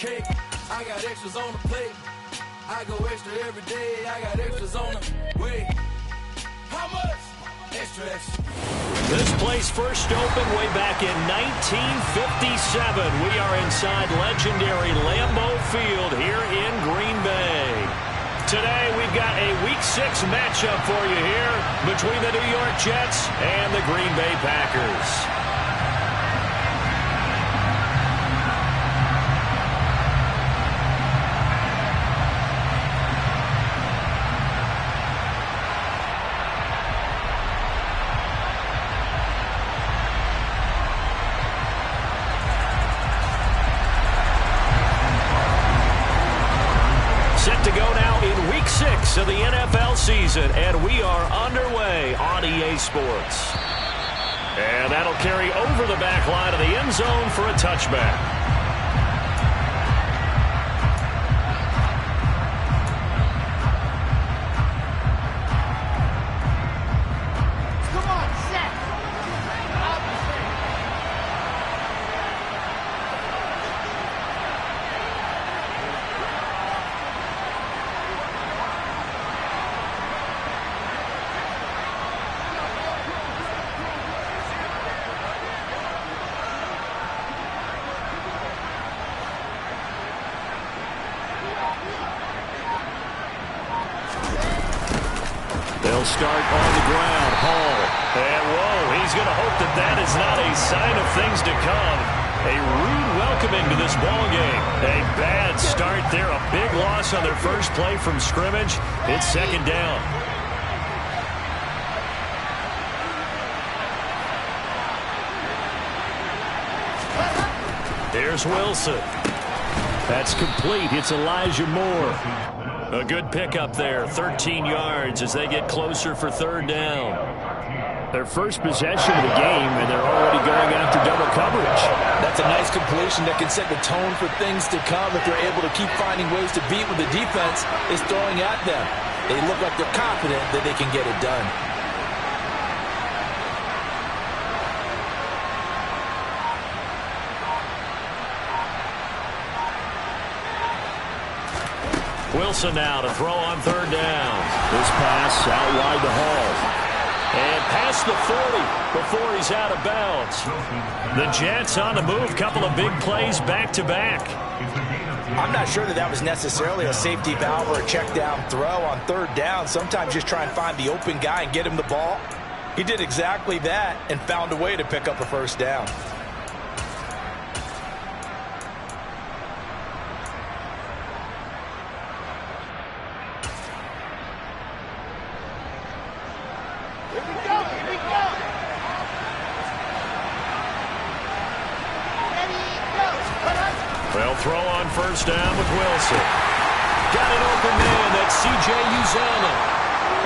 cake. I got extras on the plate. I go extra every day. I got extras on the way. How much? Extra, extra. This place first opened way back in 1957. We are inside legendary Lambeau Field here in Green Bay. Today we've got a Week 6 matchup for you here between the New York Jets and the Green Bay Packers. Set to go now in Week 6 of the NFL season, and we are underway on EA Sports. And that'll carry over the back line of the end zone for a touchback. They'll start on the ground. Hall. And whoa, he's going to hope that that is not a sign of things to come. A rude welcoming to this ball game. A bad start there. A big loss on their first play from scrimmage. It's second down. There's Wilson. That's complete. It's Elijah Moore. A good pickup there, 13 yards as they get closer for third down. Their first possession of the game, and they're already going after double coverage. That's a nice completion that can set the tone for things to come if they're able to keep finding ways to beat what the defense is throwing at them. They look like they're confident that they can get it done. Wilson now to throw on third down. This pass out wide to Hall. And past the 40 before he's out of bounds. The Jets on the move. Couple of big plays back-to-back. I'm not sure that was necessarily a safety valve or a check down throw on third down. Sometimes just try and find the open guy and get him the ball. He did exactly that and found a way to pick up a first down. They'll throw on first down with Wilson. Got an open man. That's C.J. Uzomah.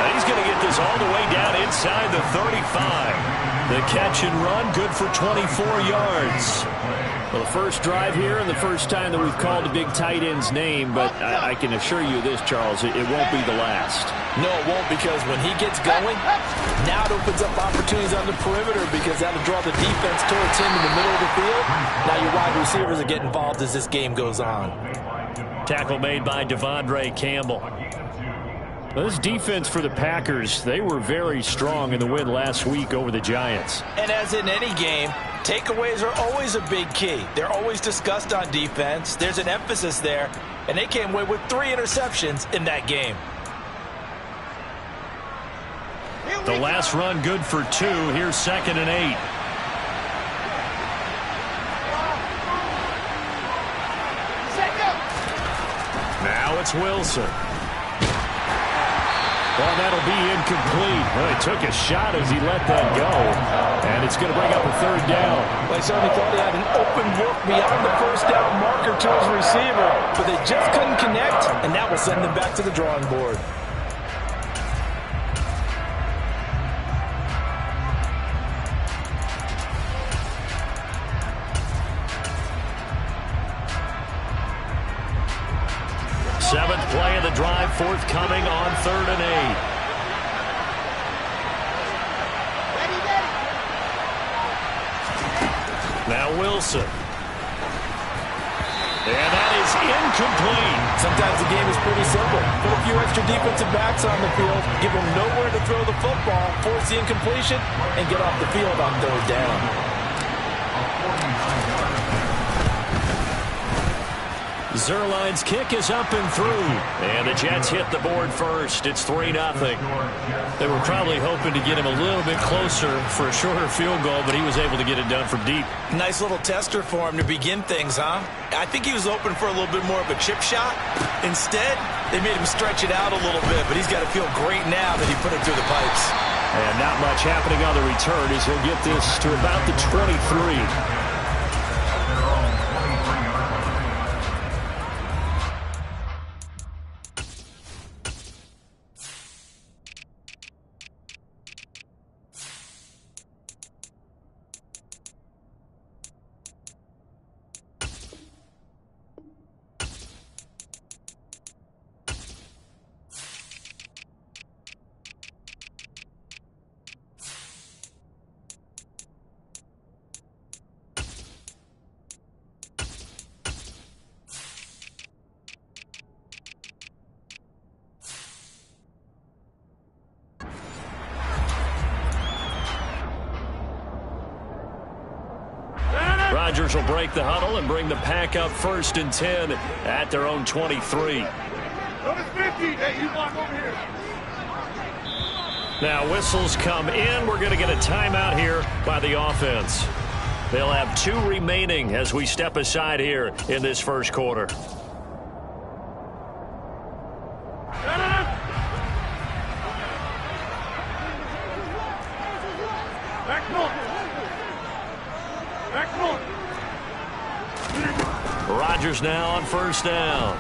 And he's going to get this all the way down inside the 35. The catch and run, good for 24 yards. Well, the first drive here and the first time that we've called a big tight end's name, but I can assure you this, Charles, it won't be the last. No, it won't, because when he gets going, now it opens up opportunities on the perimeter because that'll draw the defense towards him in the middle of the field. Now your wide receivers will get involved as this game goes on. Tackle made by Devondre Campbell. Well, this defense for the Packers, they were very strong in the win last week over the Giants. And as in any game, takeaways are always a big key. They're always discussed on defense. There's an emphasis there, and they came away with 3 interceptions in that game. The last run good for 2. Here's 2nd and 8. Now it's Wilson. Well, that'll be incomplete. Well, he took a shot as he let that go. And it's going to bring up a third down. Well, he certainly thought he had an open look beyond the first down marker to his receiver. But they just couldn't connect, and that will send them back to the drawing board. Seventh play of the drive, forthcoming on 3rd and 8. Now Wilson. And that is incomplete. Sometimes the game is pretty simple. Put a few extra defensive backs on the field, give them nowhere to throw the football, force the incompletion, and get off the field on third down. Zuerlein's kick is up and through. And the Jets hit the board first. It's 3-0. They were probably hoping to get him a little bit closer for a shorter field goal, but he was able to get it done from deep. Nice little tester for him to begin things, huh? I think he was open for a little bit more of a chip shot. Instead, they made him stretch it out a little bit, but he's got to feel great now that he put it through the pipes. And not much happening on the return as he'll get this to about the 23. Rodgers will break the huddle and bring the pack up 1st and 10 at their own 23. Now whistles come in. We're going to get a timeout here by the offense. They'll have 2 remaining as we step aside here in this first quarter. Rodgers now on 1st down.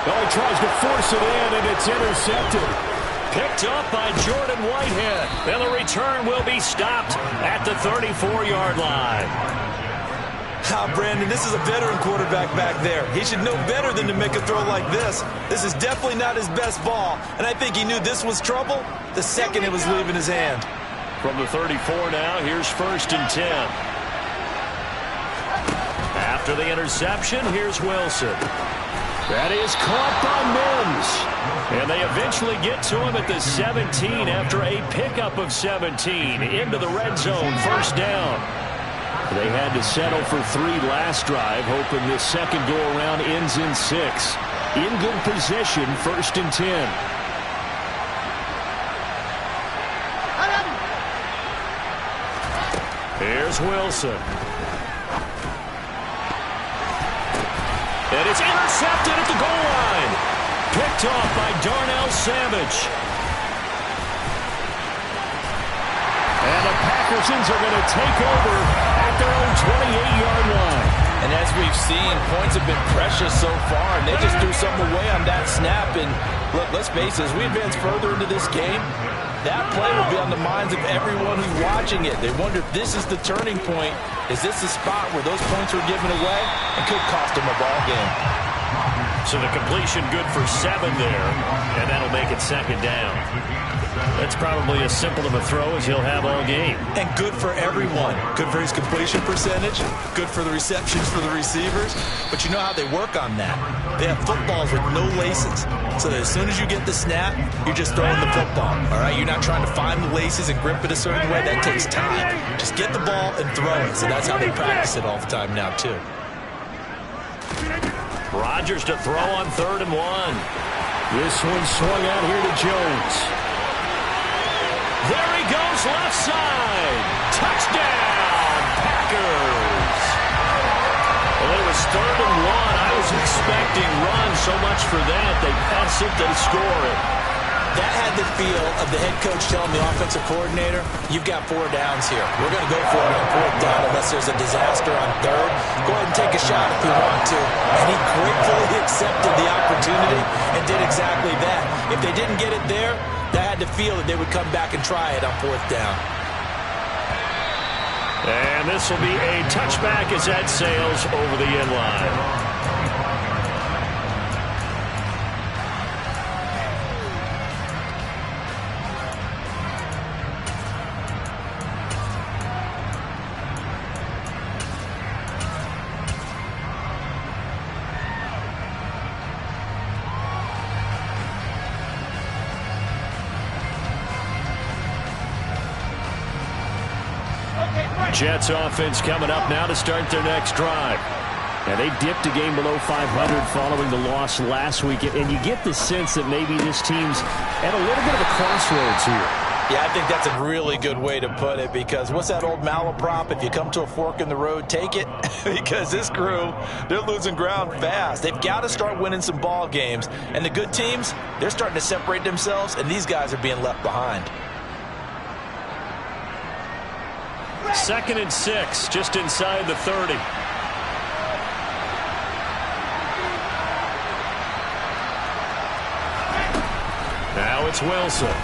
Oh, he tries to force it in, and it's intercepted. Picked up by Jordan Whitehead. And the return will be stopped at the 34-yard line. Brandon, this is a veteran quarterback back there. He should know better than to make a throw like this. This is definitely not his best ball, and I think he knew this was trouble the second it was leaving his hand. From the 34 now, here's 1st and 10. After the interception, here's Wilson. That is caught by Mims. And they eventually get to him at the 17 after a pickup of 17 into the red zone, 1st down. They had to settle for 3 last drive, hoping this second go-around ends in 6. In good position, 1st and 10. Here's Wilson. And it's intercepted at the goal line. Picked off by Darnell Savage. And the Packersons are going to take over at their own 28-yard line. And as we've seen, points have been precious so far, and they just threw something away on that snap. And look, let's face it, as we advance further into this game, that play will be on the minds of everyone who's watching it. They wonder if this is the turning point. Is this the spot where those points were given away and could cost them a ball game? So the completion good for 7 there, and that'll make it 2nd down. That's probably as simple of a throw as he'll have all game. And good for everyone. Good for his completion percentage, good for the receptions for the receivers. But you know how they work on that. They have footballs with no laces. So that as soon as you get the snap, you're just throwing the football. All right, you're not trying to find the laces and grip it a certain way. That takes time. Just get the ball and throw it. So that's how they practice it all the time now, too. Rodgers to throw on 3rd and 1. This one swung out here to Jones. There he goes, left side. Touchdown, Packers. Well, it was 3rd and 1. I was expecting run, so much for that. They pass it, they score it. That had the feel of the head coach telling the offensive coordinator, you've got 4 downs here. We're going to go for it on 4th down unless there's a disaster on 3rd. Go ahead and take a shot if you want to. And he gratefully accepted the opportunity and did exactly that. If they didn't get it there, they had to feel that they would come back and try it on 4th down. And this will be a touchback as that sails over the end line. Jets offense coming up now to start their next drive. Now, they dipped a game below 500 following the loss last week, and you get the sense that maybe this team's at a little bit of a crossroads here. Yeah, I think that's a really good way to put it, because what's that old malaprop? If you come to a fork in the road, take it. Because this crew, they're losing ground fast. They've got to start winning some ball games. And the good teams, they're starting to separate themselves, and these guys are being left behind. 2nd and 6, just inside the 30. Now it's Wilson.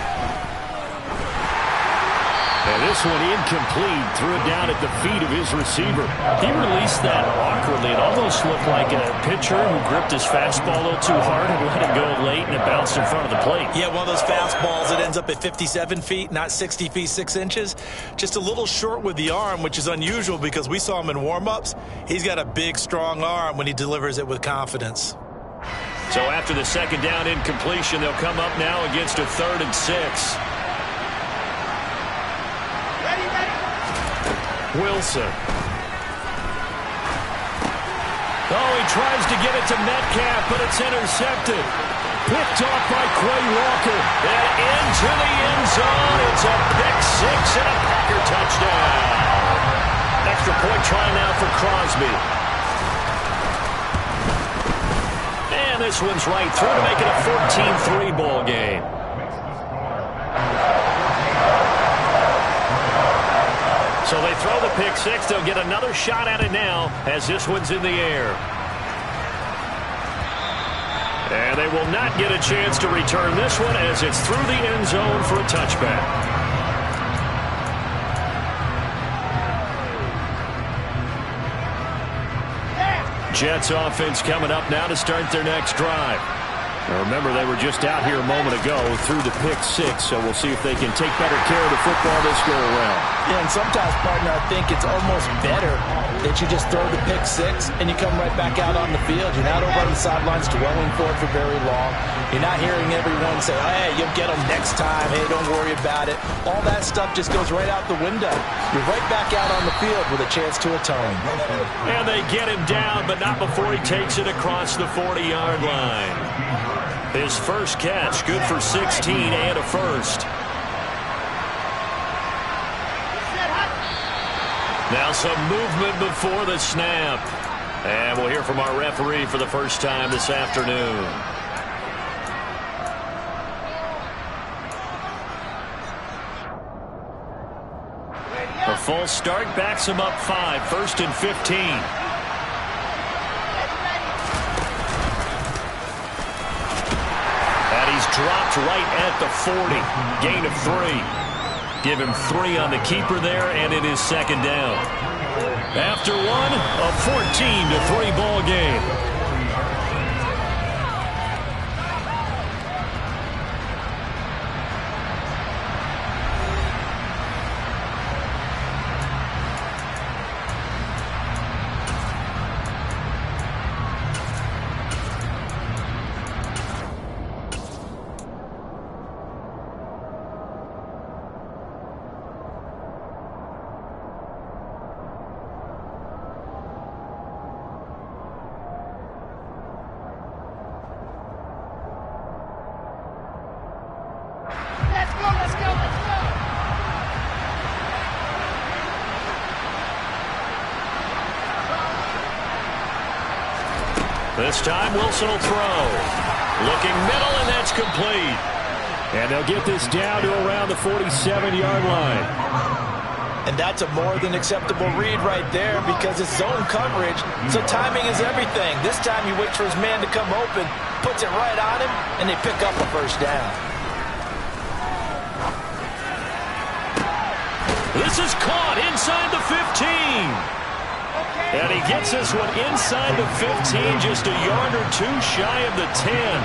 And this one incomplete. Threw it down at the feet of his receiver. He released that awkwardly. It almost looked like a pitcher who gripped his fastball a little too hard and let it go late, and it bounced in front of the plate. Yeah, one of those fastballs that ends up at 57 feet, not 60 feet 6 inches. Just a little short with the arm, which is unusual because we saw him in warm-ups. He's got a big, strong arm when he delivers it with confidence. So after the 2nd down incompletion, they'll come up now against a 3rd and 6. Wilson. Oh, he tries to get it to Metcalf, but it's intercepted. Picked off by Quay Walker. And into the end zone. It's a pick 6 and a Packer touchdown. Extra point try now for Crosby. And this one's right through to make it a 14-3 ball game. So they throw the pick 6. They'll get another shot at it now as this one's in the air. And they will not get a chance to return this one as it's through the end zone for a touchback. Jets offense coming up now to start their next drive. Now remember, they were just out here a moment ago through the pick 6, so we'll see if they can take better care of the football this go around. Yeah, and sometimes, partner, I think it's almost better that you just throw the pick 6 and you come right back out on the field. You're not over on the sidelines dwelling for it for very long. You're not hearing everyone say, hey, you'll get them next time. Hey, don't worry about it. All that stuff just goes right out the window. You're right back out on the field with a chance to atone. And they get him down, but not before he takes it across the 40-yard line. His first catch, good for 16 and a first. Now some movement before the snap. And we'll hear from our referee for the first time this afternoon. A false start backs him up 5, 1st and 15. Dropped right at the 40. Gain of 3. Give him 3 on the keeper there, and it is 2nd down. After one, a 14-3 ball game. This time Wilson will throw. Looking middle, and that's complete. And they'll get this down to around the 47-yard line. And that's a more than acceptable read right there because it's zone coverage, so timing is everything. This time he waits for his man to come open, puts it right on him, and they pick up a first down. This is caught inside the 15. And he gets this one inside the 15, just a yard or 2 shy of the 10.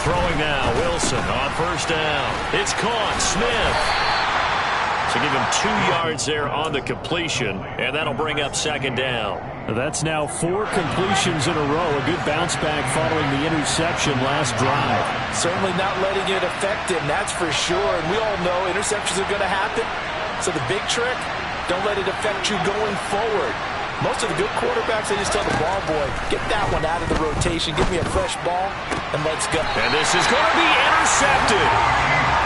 Throwing now, Wilson on first down. It's caught, Smith. So So give him 2 yards there on the completion, and that'll bring up second down. That's now 4 completions in a row. A good bounce back following the interception last drive. Certainly not letting it affect him, that's for sure. And we all know interceptions are going to happen. So the big trick, don't let it affect you going forward. Most of the good quarterbacks, they just tell the ball boy, get that one out of the rotation, give me a fresh ball, and let's go. And this is going to be intercepted.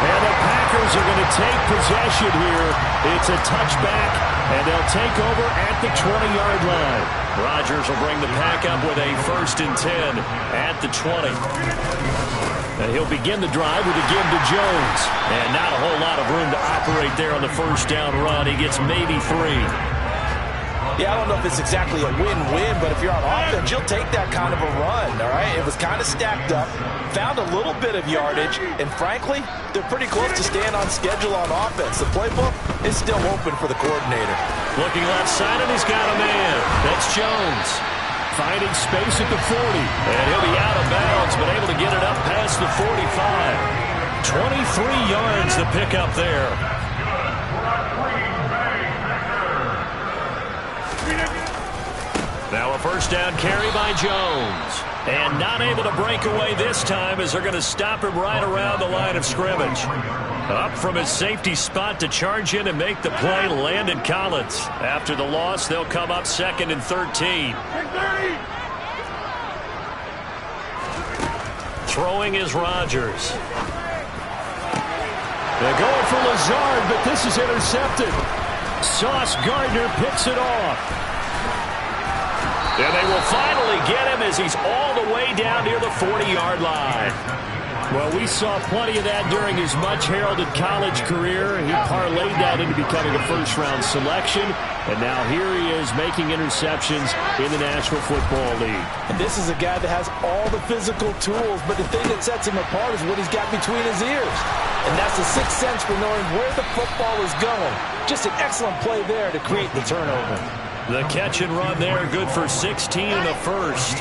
And the Packers are going to take possession here. It's a touchback, and they'll take over at the 20-yard line. Rodgers will bring the Pack up with a 1st and 10 at the 20. And he'll begin the drive with a give to Jones. And not a whole lot of room to operate there on the first down run. He gets maybe 3. Yeah, I don't know if it's exactly a win-win, but if you're on offense, you'll take that kind of a run, all right? It was kind of stacked up, found a little bit of yardage, and frankly, they're pretty close to staying on schedule on offense. The playbook is still open for the coordinator. Looking left side, and he's got a man. That's Jones. Finding space at the 40. And he'll be out of bounds, but able to get it up past the 45. 23 yards to pick up there. Now a first down carry by Jones. And not able to break away this time as they're going to stop him right around the line of scrimmage. Up from his safety spot to charge in and make the play, Landon Collins. After the loss, they'll come up 2nd and 13. Throwing is Rodgers. They're going for Lazard, but this is intercepted. Sauce Gardner picks it off. And they will finally get him as he's all the way down near the 40-yard line. Well, we saw plenty of that during his much-heralded college career. He parlayed that into becoming a first-round selection. And now here he is making interceptions in the National Football League. And this is a guy that has all the physical tools, but the thing that sets him apart is what he's got between his ears. And that's the sixth sense for knowing where the football is going. Just an excellent play there to create the turnover. The catch and run there, good for 16 and a first.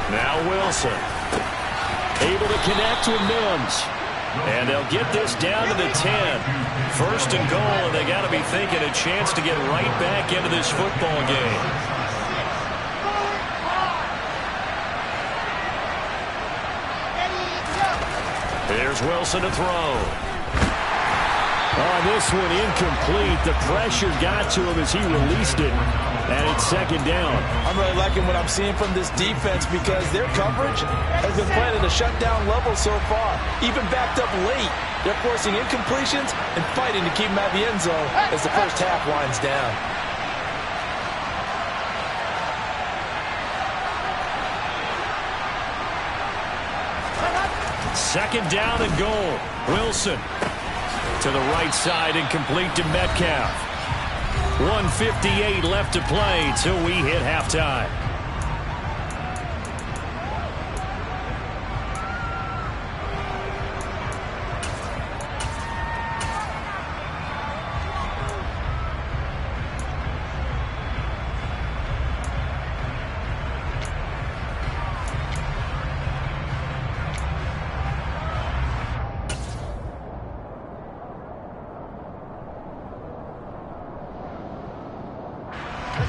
Now Wilson. Able to connect with Mims. And they'll get this down to the 10. 1st and goal, and they got to be thinking a chance to get right back into this football game. Here's Wilson to throw. On this one, incomplete. The pressure got to him as he released it. And it's 2nd down. I'm really liking what I'm seeing from this defense because their coverage has been playing at a shutdown level so far. Even backed up late, they're forcing incompletions and fighting to keep them out of the end zone as the first half winds down. Second down and goal. Wilson to the right side and complete to Metcalf. 1:58 left to play till we hit halftime.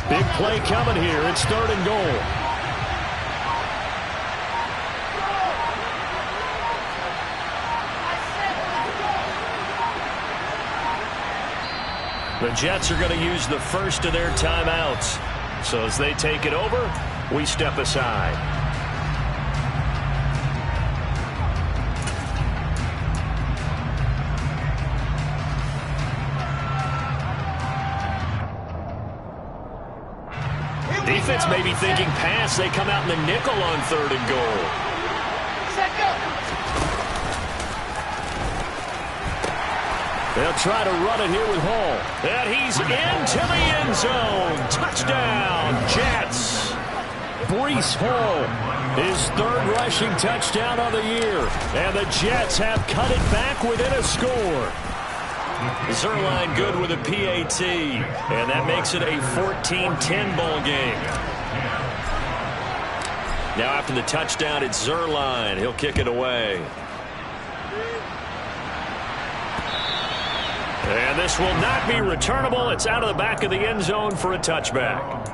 Big play coming here. It's 3rd and goal. The Jets are going to use the first of their timeouts. So as they take it over, we step aside. Defense may be thinking pass. They come out in the nickel on 3rd and goal. They'll try to run it here with Hall. And he's into the end zone. Touchdown, Jets. Breece Hall, his 3rd rushing touchdown of the year. And the Jets have cut it back within a score. Zuerlein good with a PAT, and that makes it a 14-10 ball game. Now after the touchdown, it's Zuerlein. He'll kick it away. And this will not be returnable. It's out of the back of the end zone for a touchback.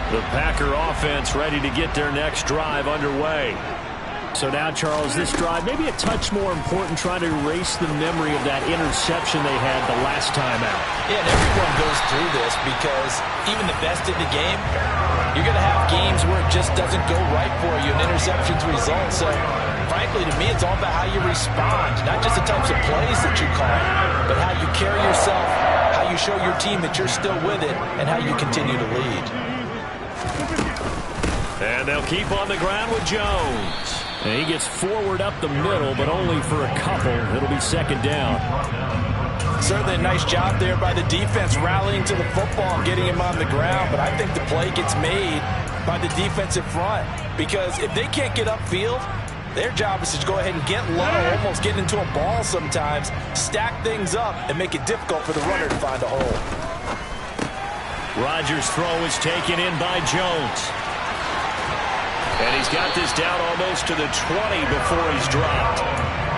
The Packer offense ready to get their next drive underway. So now, Charles, this drive maybe a touch more important, trying to erase the memory of that interception they had the last time out. Yeah, and everyone goes through this because even the best in the game, you're going to have games where it just doesn't go right for you and interceptions result. So, frankly, to me, it's all about how you respond, not just the types of plays that you call, but how you carry yourself, how you show your team that you're still with it, and how you continue to lead. And they'll keep on the ground with Jones. And he gets forward up the middle, but only for a couple. It'll be second down. Certainly a nice job there by the defense rallying to the football and getting him on the ground. But I think the play gets made by the defensive front. Because if they can't get upfield, their job is to go ahead and get low, almost get into a ball sometimes, stack things up, and make it difficult for the runner to find a hole. Rodgers' throw is taken in by Jones. And he's got this down almost to the 20 before he's dropped.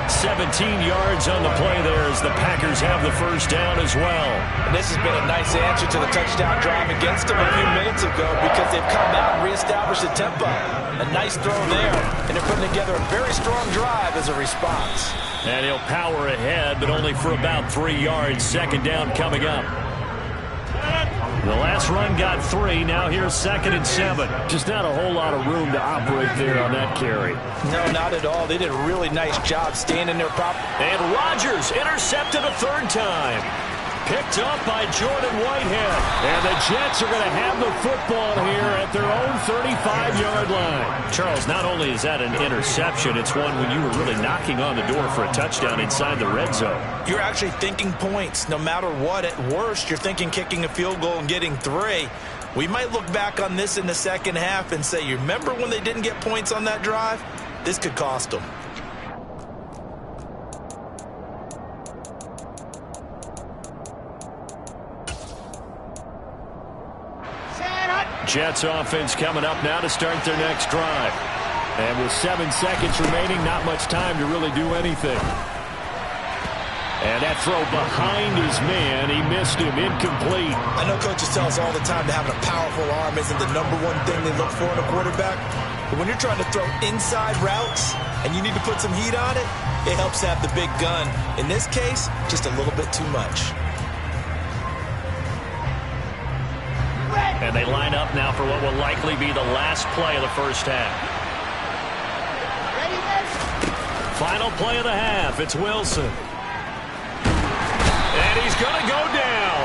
17 yards on the play there as the Packers have the first down as well. And this has been a nice answer to the touchdown drive against them a few minutes ago because they've come out and reestablished the tempo. A nice throw there, and they're putting together a very strong drive as a response. And he'll power ahead, but only for about 3 yards. Second down coming up. The last run got 3. Now here's 2nd and 7. Just not a whole lot of room to operate there on that carry. No, not at all. They did a really nice job staying in their proper. And Rodgers intercepted a third time. Picked up by Jordan Whitehead. And the Jets are going to have the football here at their own 35-yard line. Charles, not only is that an interception, it's one when you were really knocking on the door for a touchdown inside the red zone. You're actually thinking points. No matter what, at worst, you're thinking kicking a field goal and getting 3. We might look back on this in the second half and say, you remember when they didn't get points on that drive? This could cost them. Jets offense coming up now to start their next drive. And with 7 seconds remaining, not much time to really do anything. And that throw behind his man, he missed him, incomplete. I know coaches tell us all the time that having a powerful arm isn't the #1 thing they look for in a quarterback. But when you're trying to throw inside routes and you need to put some heat on it, it helps to have the big gun. In this case, just a little bit too much. And they line up now for what will likely be the last play of the first half. Final play of the half. It's Wilson. And he's going to go down.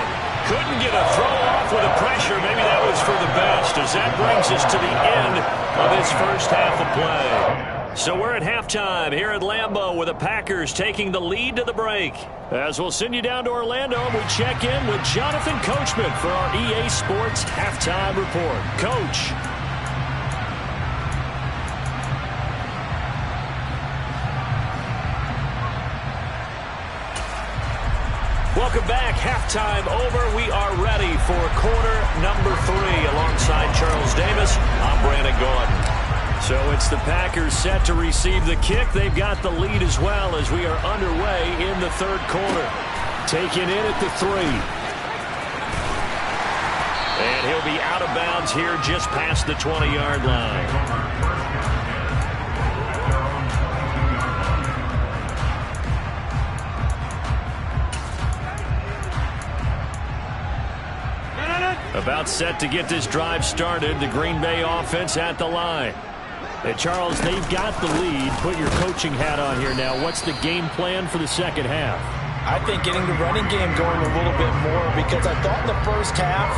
Couldn't get a throw off with the pressure. Maybe that was for the best, as that brings us to the end of this first half of play. So we're at halftime here at Lambeau with the Packers taking the lead to the break. As we'll send you down to Orlando, we check in with Jonathan Coachman for our EA Sports Halftime Report. Coach. Welcome back. Halftime over. We are ready for quarter number 3 alongside Charles Davis. I'm Brandon Gordon. So it's the Packers set to receive the kick. They've got the lead as well as we are underway in the third quarter. Taken in at the 3. And he'll be out of bounds here just past the 20-yard line. About set to get this drive started. The Green Bay offense at the line. Hey, Charles, they've got the lead. Put your coaching hat on here now. What's the game plan for the second half? I think getting the running game going a little bit more because I thought in the first half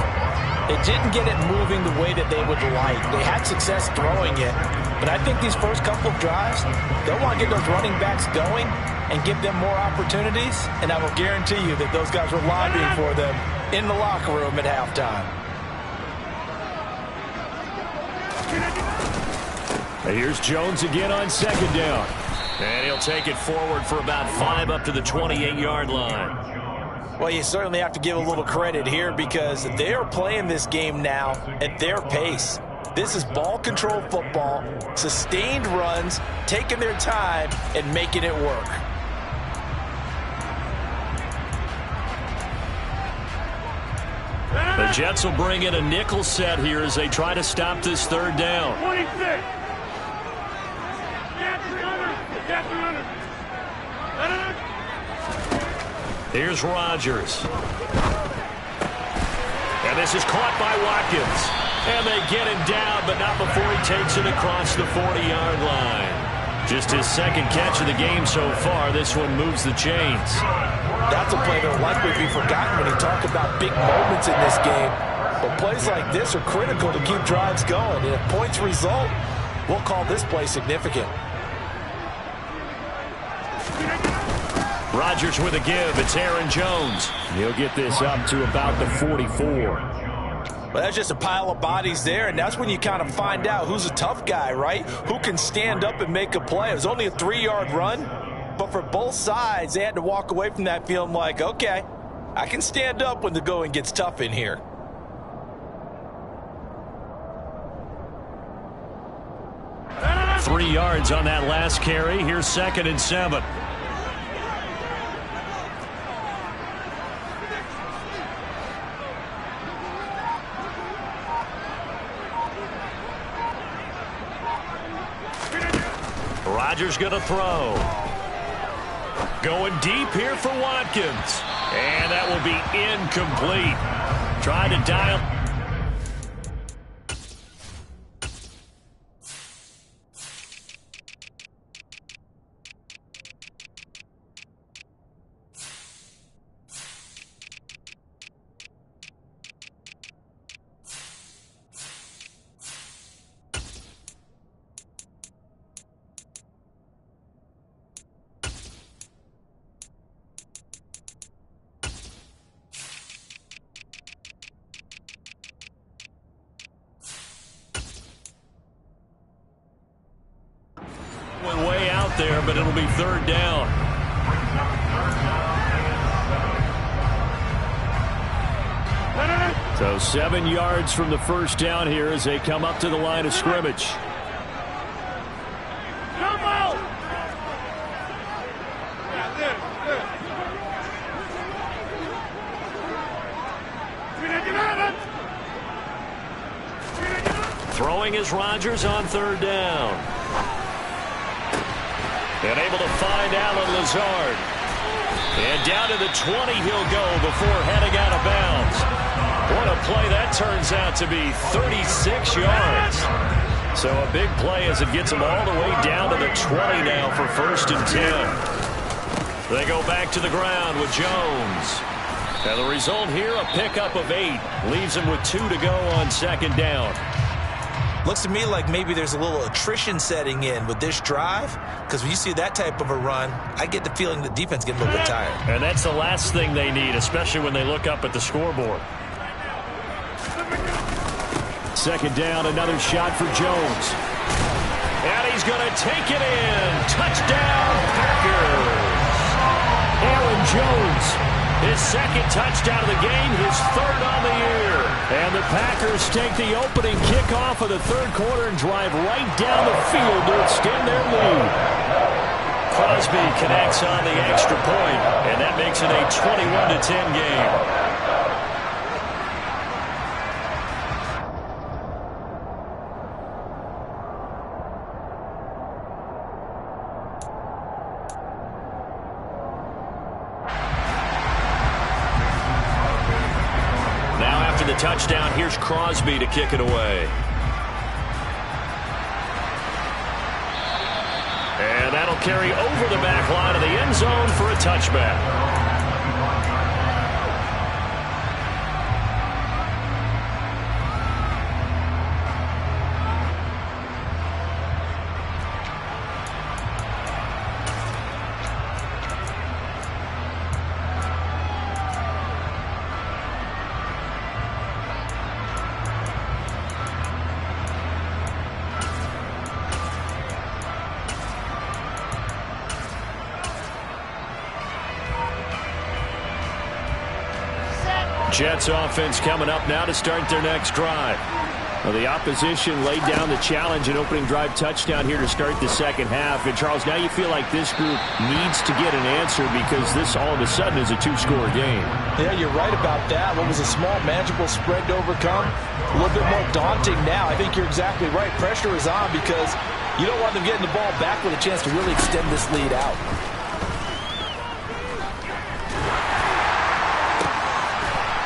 it didn't get it moving the way that they would like. They had success throwing it, but I think these first couple of drives, they'll want to get those running backs going and give them more opportunities, and I will guarantee you that those guys were lobbying for them in the locker room at halftime. Here's Jones again on second down. And he'll take it forward for about 5 up to the 28-yard line. Well, you certainly have to give a little credit here because they are playing this game now at their pace. This is ball control football, sustained runs, taking their time, and making it work. The Jets will bring in a nickel set here as they try to stop this third down. 26. Here's Rodgers. And this is caught by Watkins. And they get him down, but not before he takes it across the 40-yard line. Just his second catch of the game so far. This one moves the chains. That's a play that will likely be forgotten when you talk about big moments in this game. But plays like this are critical to keep drives going. And if points result, we'll call this play significant. Rodgers with a give. It's Aaron Jones. He'll get this up to about the 44. Well, that's just a pile of bodies there, and that's when you kind of find out who's a tough guy, right? Who can stand up and make a play. It was only a 3-yard run, but for both sides, they had to walk away from that feeling like, okay, I can stand up when the going gets tough in here. Three yards on that last carry. Here's 2nd and 7. Rodgers going to throw. Going deep here for Watkins. And that will be incomplete. Trying to dial. Way out there, but it'll be 3rd down. So 7 yards from the first down here as they come up to the line of scrimmage. Throwing is Rodgers on 3rd down. And able to find Allen Lazard. And down to the 20 he'll go before heading out of bounds. What a play that turns out to be, 36 yards. So a big play as it gets them all the way down to the 20 now for 1st and 10. They go back to the ground with Jones. And the result here, a pickup of 8. Leaves them with 2 to go on 2nd down. Looks to me like maybe there's a little attrition setting in with this drive, because when you see that type of a run, I get the feeling the defense getting a little bit tired. And that's the last thing they need, especially when they look up at the scoreboard. 2nd down, another shot for Jones. And he's going to take it in. Touchdown, Packers. Aaron Jones. His 2nd touchdown of the game, his 3rd on the year. And the Packers take the opening kickoff of the 3rd quarter and drive right down the field to extend their lead. Crosby connects on the extra point, and that makes it a 21-10 game. Touchdown. Here's Crosby to kick it away. And that'll carry over the back line of the end zone for a touchback. Jets offense coming up now to start their next drive. Well, the opposition laid down the challenge, an opening drive touchdown here to start the second half. And, Charles, now you feel like this group needs to get an answer because this all of a sudden is a two-score game. Yeah, you're right about that. What was a small, manageable spread to overcome, a little bit more daunting now. I think you're exactly right. Pressure is on because you don't want them getting the ball back with a chance to really extend this lead out.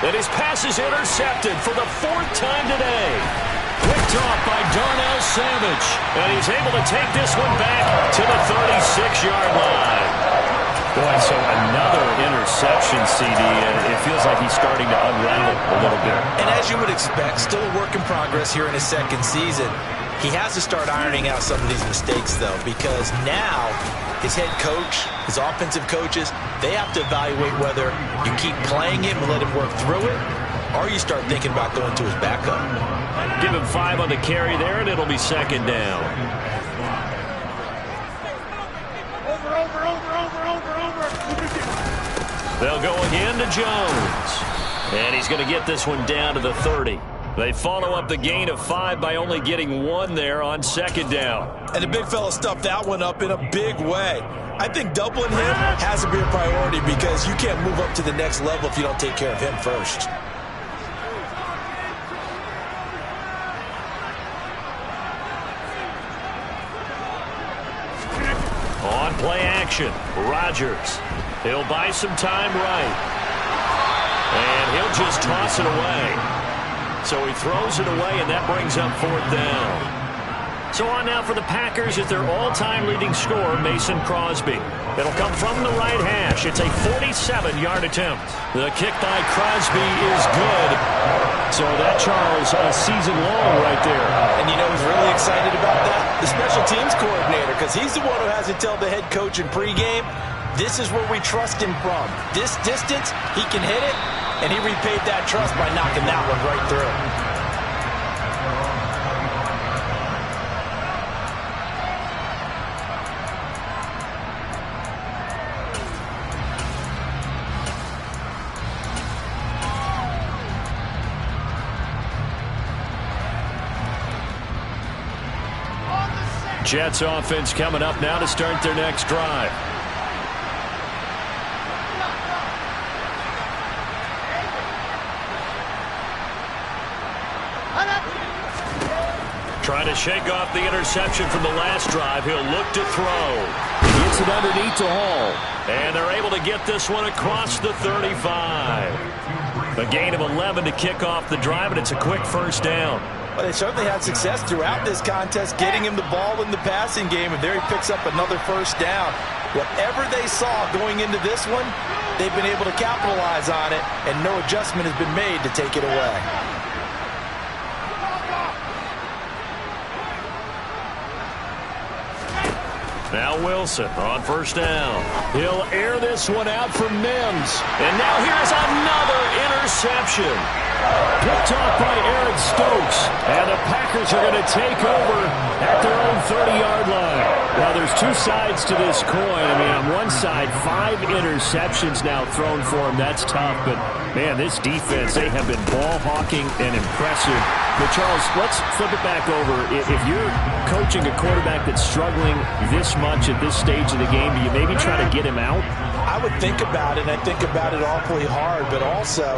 And his pass is intercepted for the fourth time today. Picked off by Darnell Savage. And he's able to take this one back to the 36-yard line. Boy, so another interception, CD, and it feels like he's starting to unravel a little bit. And as you would expect, still a work in progress here in his second season. He has to start ironing out some of these mistakes, though, because now his head coach, his offensive coaches, they have to evaluate whether you keep playing him and let him work through it, or you start thinking about going to his backup. Give him 5 on the carry there, and it'll be second down. They'll go again to Jones. And he's going to get this one down to the 30. They follow up the gain of 5 by only getting 1 there on second down. And the big fella stuffed that one up in a big way. I think doubling him has to be a priority because you can't move up to the next level if you don't take care of him first. On play action, Rodgers. He'll buy some time right. And he'll just toss it away. So he throws it away, and that brings up fourth down. So on now for the Packers is their all-time leading scorer, Mason Crosby. It'll come from the right hash. It's a 47-yard attempt. The kick by Crosby is good. So that, Charles, a season long right there. And you know who's really excited about that? The special teams coordinator, because he's the one who has to tell the head coach in pregame, this is where we trust him from. This distance, he can hit it. And he repaid that trust by knocking that one right through. Jets offense coming up now to start their next drive. Trying to shake off the interception from the last drive. He'll look to throw. He gets it underneath to Hall. And they're able to get this one across the 35. A gain of 11 to kick off the drive, and it's a quick first down. Well, they certainly had success throughout this contest, getting him the ball in the passing game, and there he picks up another first down. Whatever they saw going into this one, they've been able to capitalize on it, and no adjustment has been made to take it away. Now Wilson on first down. He'll air this one out for Mims. And now here's another interception. Picked off by Aaron Stokes. And the Packers are going to take over at their own 30-yard line. Now, there's two sides to this coin. I mean, on one side, 5 interceptions now thrown for him. That's tough. But, man, this defense, they have been ball hawking and impressive. But, Charles, let's flip it back over. If you're coaching a quarterback that's struggling this much at this stage of the game, do you maybe try to get him out? I would think about it, and I think about it awfully hard, but also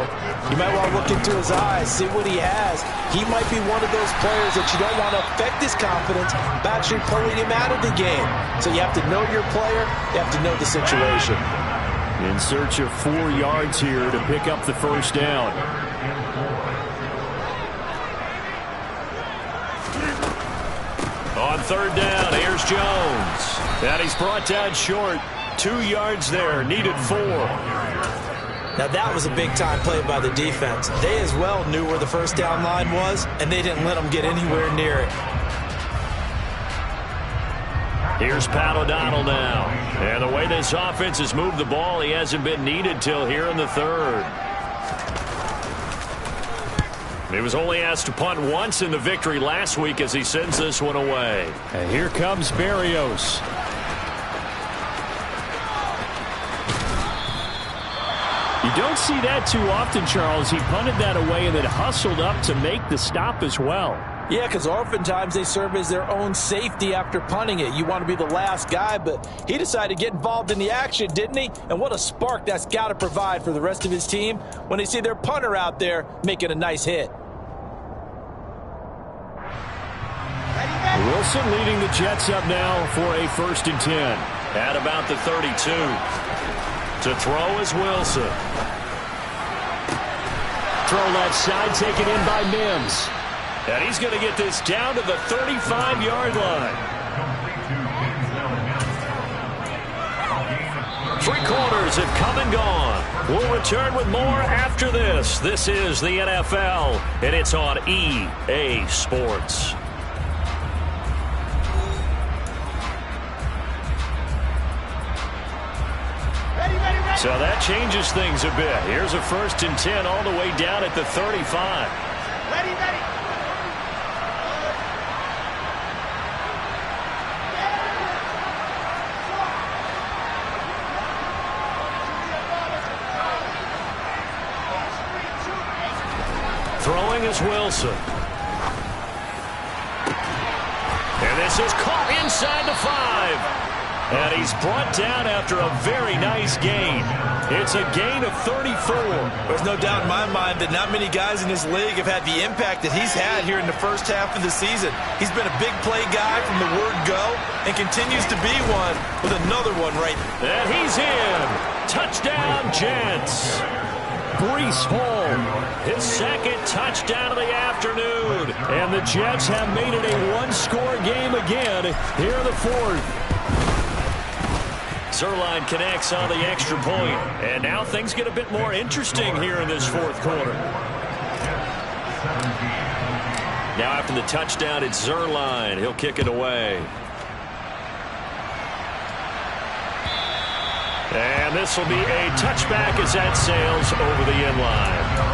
you might want to look into his eyes, see what he has. He might be one of those players that you don't want to affect his confidence by actually pulling him out of the game. So you have to know your player, you have to know the situation. In search of 4 yards here to pick up the first down. On third down, here's Jones. And he's brought down short. 2 yards there, needed 4. Now that was a big-time play by the defense. They as well knew where the first down line was, and they didn't let them get anywhere near it. Here's Pat O'Donnell now. And the way this offense has moved the ball, he hasn't been needed till here in the third. He was only asked to punt once in the victory last week as he sends this one away. And here comes Berrios. You don't see that too often, Charles. He punted that away and then hustled up to make the stop as well. Yeah, because oftentimes they serve as their own safety after punting it. You want to be the last guy, but he decided to get involved in the action, didn't he? And what a spark that's got to provide for the rest of his team when they see their punter out there making a nice hit. Wilson leading the Jets up now for a 1st and 10. At about the 32. To throw is Wilson. Throw left side, taken in by Mims. And he's going to get this down to the 35-yard line. 3 quarters have come and gone. We'll return with more after this. This is the NFL, and it's on EA Sports. So that changes things a bit. Here's a 1st and 10 all the way down at the 35. Ready. Throwing is Wilson. And this is caught inside the 5. And he's brought down after a very nice gain. It's a gain of 34. There's no doubt in my mind that not many guys in this league have had the impact that he's had here in the first half of the season. He's been a big play guy from the word go and continues to be one with another one right. And he's in. Touchdown, Jets. Breece Hall, his 2nd touchdown of the afternoon. And the Jets have made it a 1-score game again here in the 4th. Zuerlein connects on the extra point. And now things get a bit more interesting here in this 4th quarter. Now after the touchdown, it's Zuerlein. He'll kick it away. And this will be a touchback as that sails over the end line.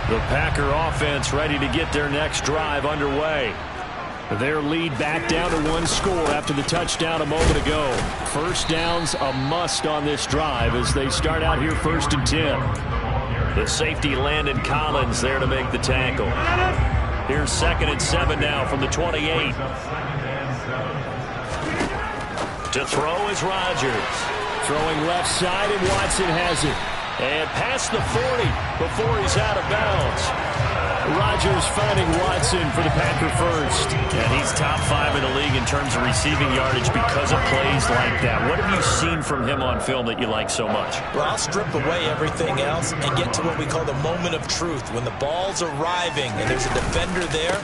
The Packer offense ready to get their next drive underway. Their lead back down to 1 score after the touchdown a moment ago. 1st down's a must on this drive as they start out here 1st and 10. The safety Landon Collins there to make the tackle. Here's 2nd and 7 now from the 28. To throw is Rodgers. Throwing left side, and Watson has it. And past the 40 before he's out of bounds. Rodgers finding Watson for the Packer 1st. And he's top 5 in the league in terms of receiving yardage because of plays like that. What have you seen from him on film that you like so much? Well, I'll strip away everything else and get to what we call the moment of truth. When the ball's arriving and there's a defender there,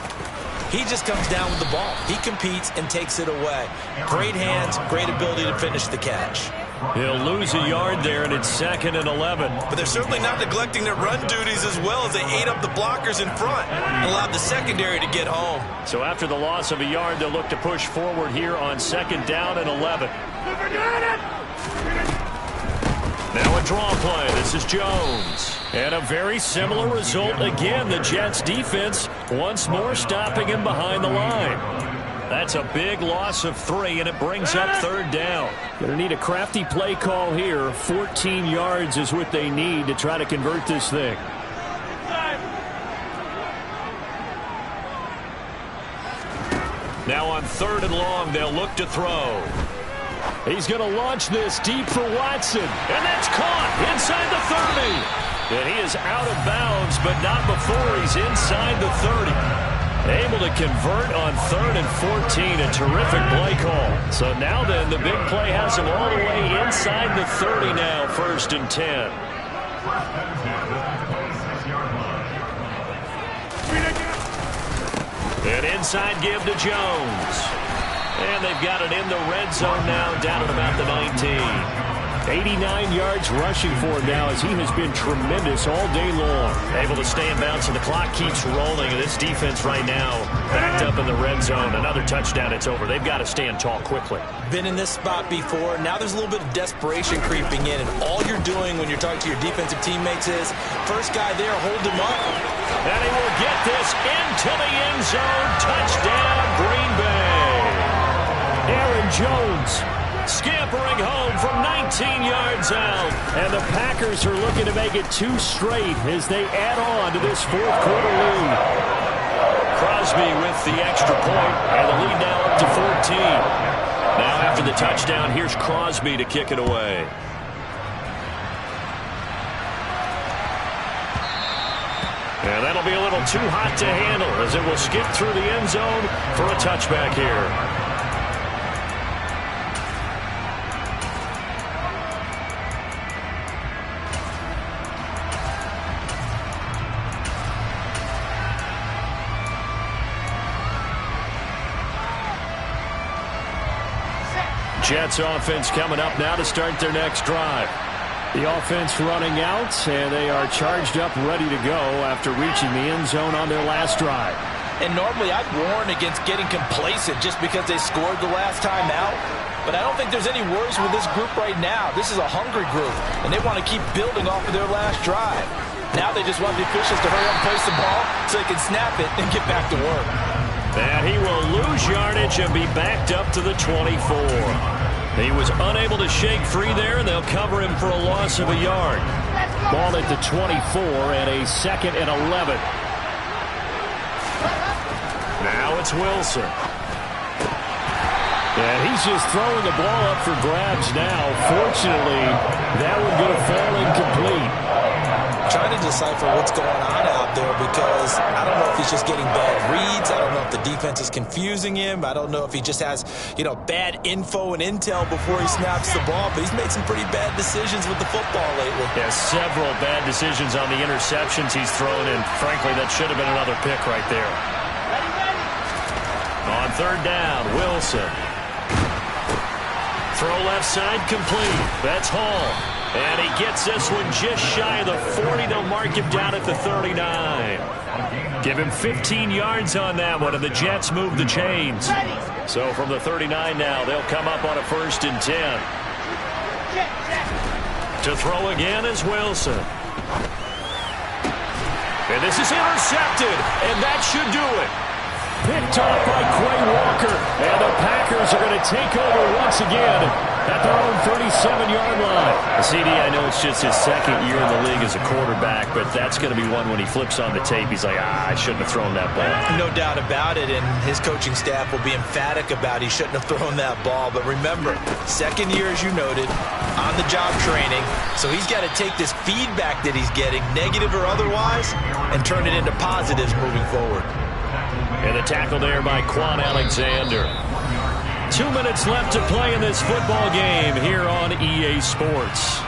he just comes down with the ball. He competes and takes it away. Great hands, great ability to finish the catch. He'll lose a yard there, and it's 2nd and 11. But they're certainly not neglecting their run duties as well as they ate up the blockers in front and allowed the secondary to get home. So after the loss of a yard, they'll look to push forward here on 2nd down and 11. Now a draw play. This is Jones. And a very similar result again. The Jets defense once more stopping him behind the line. That's a big loss of 3, and it brings up 3rd down. Going to need a crafty play call here. 14 yards is what they need to try to convert this thing. Now on 3rd and long, they'll look to throw. He's going to launch this deep for Watson. And that's caught inside the 30. And he is out of bounds, but not before he's inside the 30. Able to convert on 3rd and 14. A terrific play call. So now then, the big play has him all the way inside the 30 now, 1st and 10. An inside give to Jones. And they've got it in the red zone now, down at about the 19. 89 yards rushing for him now, as he has been tremendous all day long. Able to stay in bounds, and the clock keeps rolling. This defense right now backed up in the red zone. Another touchdown, it's over. They've got to stand tall quickly. Been in this spot before. Now there's a little bit of desperation creeping in, and all you're doing when you're talking to your defensive teammates is, first guy there, hold him up. And he will get this into the end zone. Touchdown, Green Bay. Aaron Jones Scampering home from 19 yards out. And the Packers are looking to make it 2 straight as they add on to this fourth quarter lead. Crosby with the extra point, and the lead now up to 14. Now after the touchdown, here's Crosby to kick it away. And that'll be a little too hot to handle as it will skip through the end zone for a touchback here. Jets offense coming up now to start their next drive. The offense running out, and they are charged up, ready to go after reaching the end zone on their last drive. And normally I'd warn against getting complacent just because they scored the last time out. But I don't think there's any worries with this group right now. This is a hungry group, and they want to keep building off of their last drive. Now they just want the officials to hurry up and place the ball so they can snap it and get back to work. And he will lose yardage and be backed up to the 24. He was unable to shake free there, and they'll cover him for a loss of a yard. Ball at the 24 and a 2nd and 11. Now it's Wilson. And he's just throwing the ball up for grabs now. Fortunately, that one going to fall incomplete. Trying to decipher what's going on out there because I don't know if he's just getting bad reads. I don't know if the defense is confusing him. I don't know if he just has, bad info and intel before he snaps the ball. But he's made some pretty bad decisions with the football lately. Yeah, several bad decisions on the interceptions he's thrown, and frankly, that should have been another pick right there. On 3rd down, Wilson. Throw left side complete. That's Hall. And he gets this one just shy of the 40. They'll mark him down at the 39. Give him 15 yards on that one, and the Jets move the chains. So from the 39 now, they'll come up on a 1st and 10. To throw again is Wilson. And this is intercepted, and that should do it. Picked off by Quay Walker, and the Packers are going to take over once again at their own 37-yard line. CD, I know it's just his 2nd year in the league as a quarterback, but that's going to be one when he flips on the tape. He's like, I shouldn't have thrown that ball. No doubt about it, and his coaching staff will be emphatic about he shouldn't have thrown that ball. But remember, 2nd year, as you noted, on-the-job training, so he's got to take this feedback that he's getting, negative or otherwise, and turn it into positives moving forward. And the tackle there by Quan Alexander. 2 minutes left to play in this football game here on EA Sports.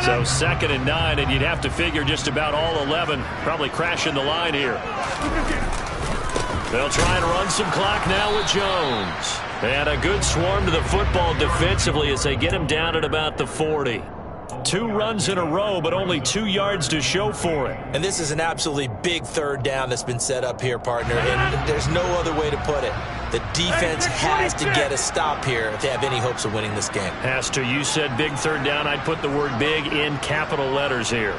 So 2nd and 9, and you'd have to figure just about all 11 probably crashing the line here. They'll try and run some clock now with Jones. And a good swarm to the football defensively as they get him down at about the 40. 2 runs in a row, but only 2 yards to show for it. And this is an absolutely big 3rd down that's been set up here, partner. And there's no other way to put it. The defense has to get a stop here if they have any hopes of winning this game. Has to. You said big 3rd down. I'd put the word big in capital letters here.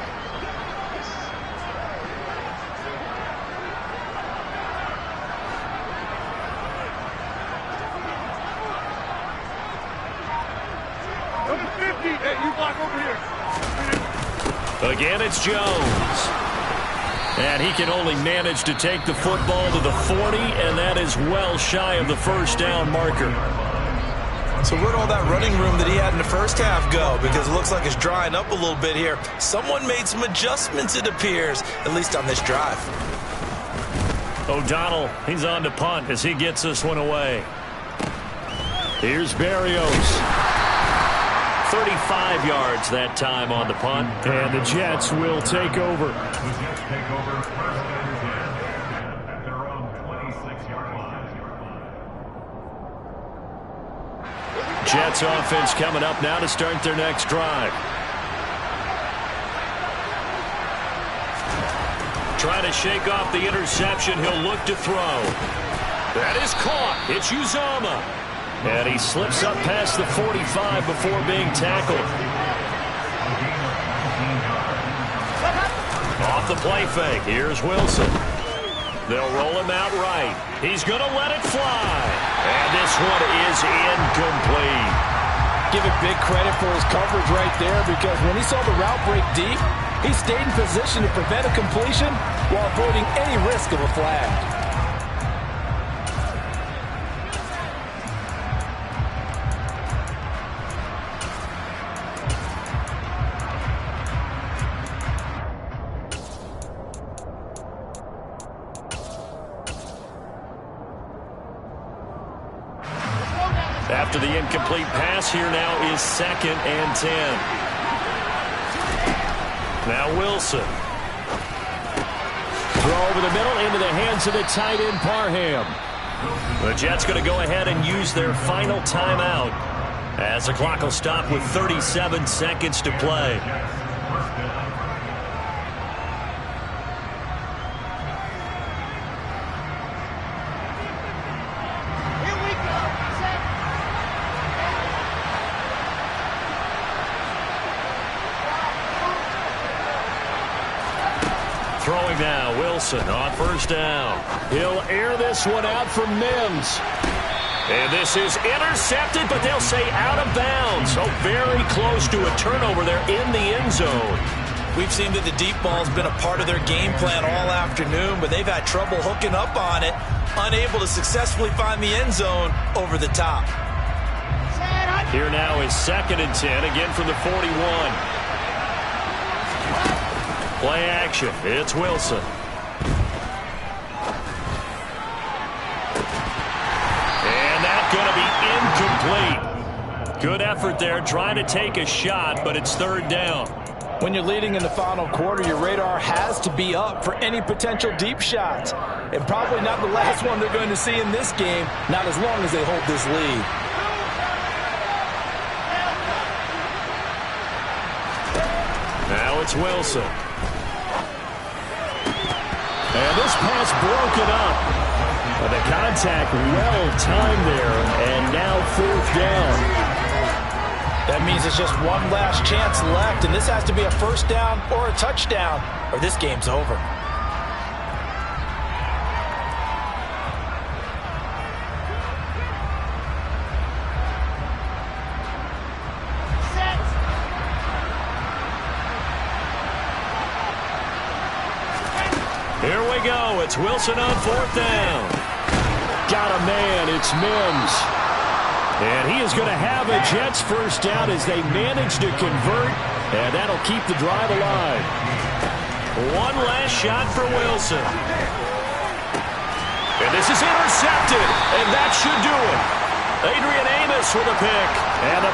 Again, it's Jones. And he can only manage to take the football to the 40, and that is well shy of the 1st down marker. So where'd all that running room that he had in the first half go? Because it looks like it's drying up a little bit here. Someone made some adjustments, it appears, at least on this drive. O'Donnell, he's on to punt as he gets this one away. Here's Berrios. 35 yards that time on the punt. And the Jets will take over. Jets offense coming up now to start their next drive. Trying to shake off the interception. He'll look to throw. That is caught. It's Uzomah. And he slips up past the 45 before being tackled. Off the play fake. Here's Wilson. They'll roll him out right. He's going to let it fly. And this one is incomplete. Give it big credit for his coverage right there, because when he saw the route break deep, he stayed in position to prevent a completion while avoiding any risk of a flag. After the incomplete pass, here now is 2nd and 10. Now Wilson. Throw over the middle into the hands of the tight end, Parham. The Jets going to go ahead and use their final timeout as the clock will stop with 37 seconds to play. Throwing now, Wilson on 1st down. He'll air this one out for Mims. And this is intercepted, but they'll say out of bounds. So very close to a turnover there in the end zone. We've seen that the deep ball's been a part of their game plan all afternoon, but they've had trouble hooking up on it, unable to successfully find the end zone over the top. Here now is 2nd and 10, again from the 41. Play action. It's Wilson. And that's going to be incomplete. Good effort there trying to take a shot, but it's 3rd down. When you're leading in the final quarter, your radar has to be up for any potential deep shots. And probably not the last one they're going to see in this game, not as long as they hold this lead. Now it's Wilson. And this pass broken up. The contact well-timed there, and now 4th down. That means it's just one last chance left, and this has to be a 1st down or a touchdown, or this game's over. Here we go. It's Wilson on 4th down. Got a man. It's Mims. And he is going to have a Jets 1st down as they manage to convert, and that'll keep the drive alive. One last shot for Wilson. And this is intercepted, and that should do it. Adrian Amos with a pick. And a